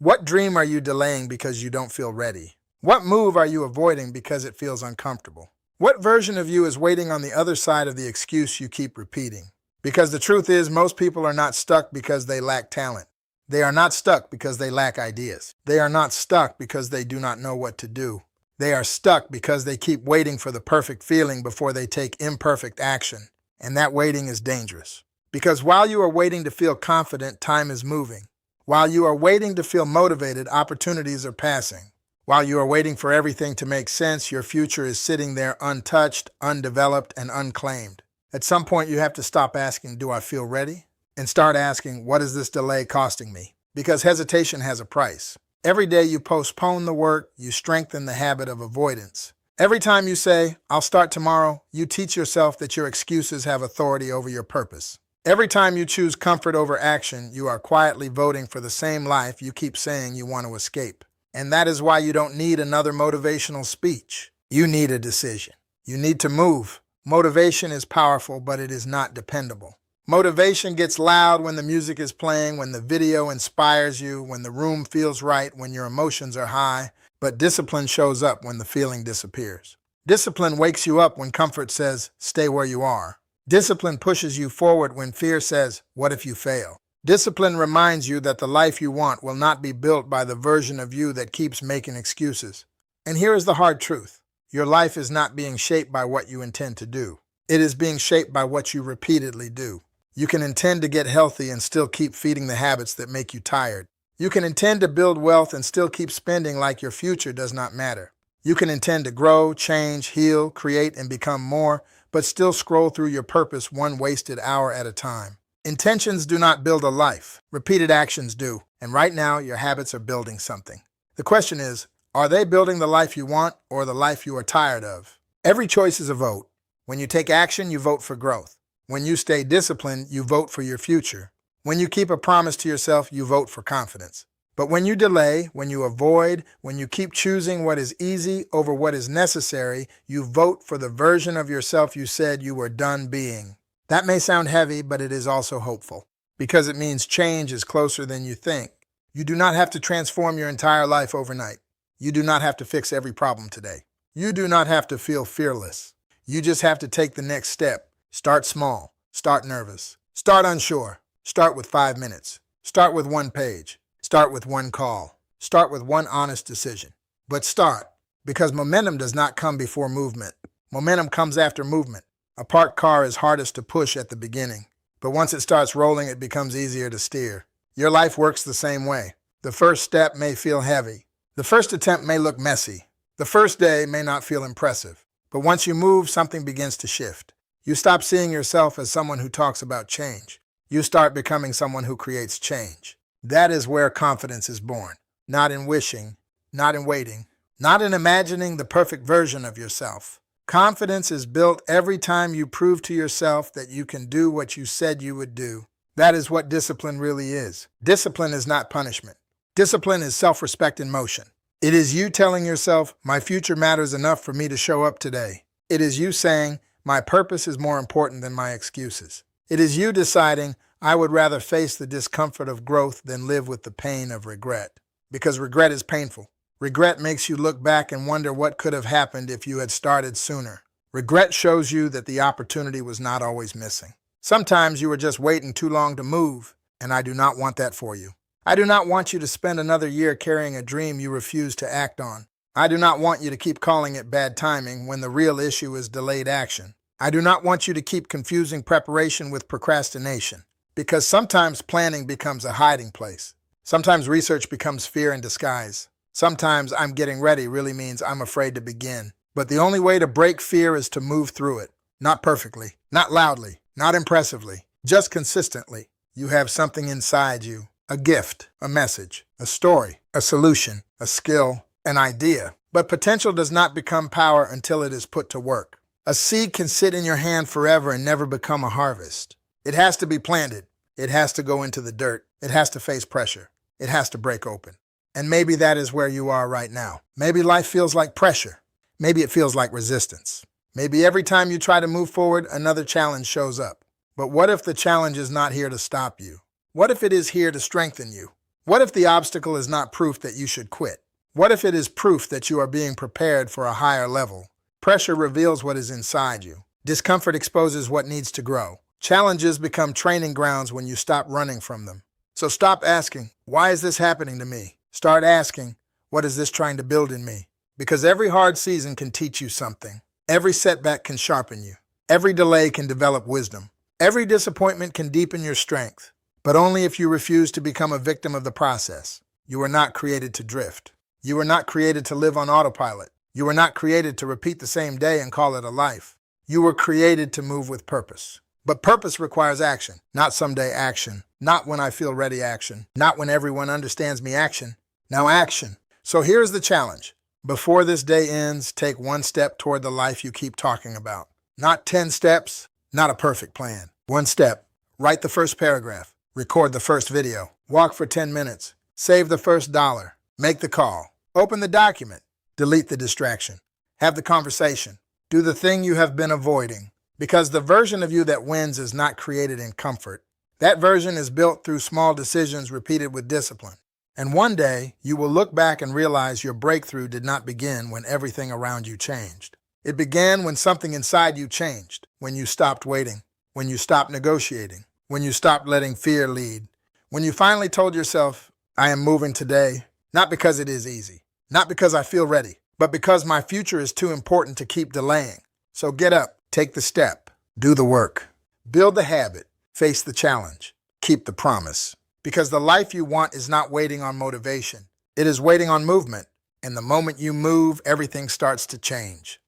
What dream are you delaying because you don't feel ready? What move are you avoiding because it feels uncomfortable? What version of you is waiting on the other side of the excuse you keep repeating? Because the truth is, most people are not stuck because they lack talent. They are not stuck because they lack ideas. They are not stuck because they do not know what to do. They are stuck because they keep waiting for the perfect feeling before they take imperfect action. And that waiting is dangerous. Because while you are waiting to feel confident, time is moving. While you are waiting to feel motivated, opportunities are passing. While you are waiting for everything to make sense, your future is sitting there untouched, undeveloped, and unclaimed. At some point, you have to stop asking, "Do I feel ready?" and start asking, "What is this delay costing me?" Because hesitation has a price. Every day you postpone the work, you strengthen the habit of avoidance. Every time you say, "I'll start tomorrow," you teach yourself that your excuses have authority over your purpose. Every time you choose comfort over action, you are quietly voting for the same life you keep saying you want to escape. And that is why you don't need another motivational speech. You need a decision. You need to move. Motivation is powerful, but it is not dependable. Motivation gets loud when the music is playing, when the video inspires you, when the room feels right, when your emotions are high, but discipline shows up when the feeling disappears. Discipline wakes you up when comfort says, "Stay where you are." Discipline pushes you forward when fear says, "What if you fail?" Discipline reminds you that the life you want will not be built by the version of you that keeps making excuses. And here is the hard truth. Your life is not being shaped by what you intend to do. It is being shaped by what you repeatedly do. You can intend to get healthy and still keep feeding the habits that make you tired. You can intend to build wealth and still keep spending like your future does not matter. You can intend to grow, change, heal, create, and become more, but still scroll through your purpose one wasted hour at a time. Intentions do not build a life. Repeated actions do. And right now, your habits are building something. The question is, are they building the life you want or the life you are tired of? Every choice is a vote. When you take action, you vote for growth. When you stay disciplined, you vote for your future. When you keep a promise to yourself, you vote for confidence. But when you delay, when you avoid, when you keep choosing what is easy over what is necessary, you vote for the version of yourself you said you were done being. That may sound heavy, but it is also hopeful, because it means change is closer than you think. You do not have to transform your entire life overnight. You do not have to fix every problem today. You do not have to feel fearless. You just have to take the next step. Start small. Start nervous. Start unsure. Start with 5 minutes. Start with one page. Start with one call. Start with one honest decision. But start, because momentum does not come before movement. Momentum comes after movement. A parked car is hardest to push at the beginning, but once it starts rolling, it becomes easier to steer. Your life works the same way. The first step may feel heavy. The first attempt may look messy. The first day may not feel impressive. But once you move, something begins to shift. You stop seeing yourself as someone who talks about change. You start becoming someone who creates change. That is where confidence is born. Not in wishing, not in waiting, not in imagining the perfect version of yourself. Confidence is built every time you prove to yourself that you can do what you said you would do. That is what discipline really is. Discipline is not punishment. Discipline is self-respect in motion. It is you telling yourself, "My future matters enough for me to show up today." It is you saying, "My purpose is more important than my excuses." It is you deciding, "I would rather face the discomfort of growth than live with the pain of regret." Because regret is painful. Regret makes you look back and wonder what could have happened if you had started sooner. Regret shows you that the opportunity was not always missing. Sometimes you were just waiting too long to move, and I do not want that for you. I do not want you to spend another year carrying a dream you refuse to act on. I do not want you to keep calling it bad timing when the real issue is delayed action. I do not want you to keep confusing preparation with procrastination, because sometimes planning becomes a hiding place. Sometimes research becomes fear in disguise. Sometimes "I'm getting ready" really means "I'm afraid to begin." But the only way to break fear is to move through it. Not perfectly, not loudly, not impressively, just consistently. You have something inside you, a gift, a message, a story, a solution, a skill, an idea. But potential does not become power until it is put to work. A seed can sit in your hand forever and never become a harvest. It has to be planted. It has to go into the dirt. It has to face pressure. It has to break open. And maybe that is where you are right now. Maybe life feels like pressure. Maybe it feels like resistance. Maybe every time you try to move forward, another challenge shows up. But what if the challenge is not here to stop you? What if it is here to strengthen you? What if the obstacle is not proof that you should quit? What if it is proof that you are being prepared for a higher level? Pressure reveals what is inside you. Discomfort exposes what needs to grow. Challenges become training grounds when you stop running from them. So stop asking, why is this happening to me? Start asking, what is this trying to build in me? Because every hard season can teach you something. Every setback can sharpen you. Every delay can develop wisdom. Every disappointment can deepen your strength. But only if you refuse to become a victim of the process. You were not created to drift. You were not created to live on autopilot. You were not created to repeat the same day and call it a life. You were created to move with purpose. But purpose requires action, not someday action, not when I feel ready action, not when everyone understands me action. Now action. So here's the challenge. Before this day ends, take one step toward the life you keep talking about. Not 10 steps, not a perfect plan. One step. Write the first paragraph. Record the first video. Walk for 10 minutes. Save the first dollar. Make the call. Open the document. Delete the distraction. Have the conversation. Do the thing you have been avoiding. Because the version of you that wins is not created in comfort. That version is built through small decisions repeated with discipline. And one day, you will look back and realize your breakthrough did not begin when everything around you changed. It began when something inside you changed, when you stopped waiting, when you stopped negotiating, when you stopped letting fear lead, when you finally told yourself, I am moving today, not because it is easy, not because I feel ready, but because my future is too important to keep delaying. So get up, take the step, do the work, build the habit, face the challenge, keep the promise. Because the life you want is not waiting on motivation. It is waiting on movement. And the moment you move, everything starts to change.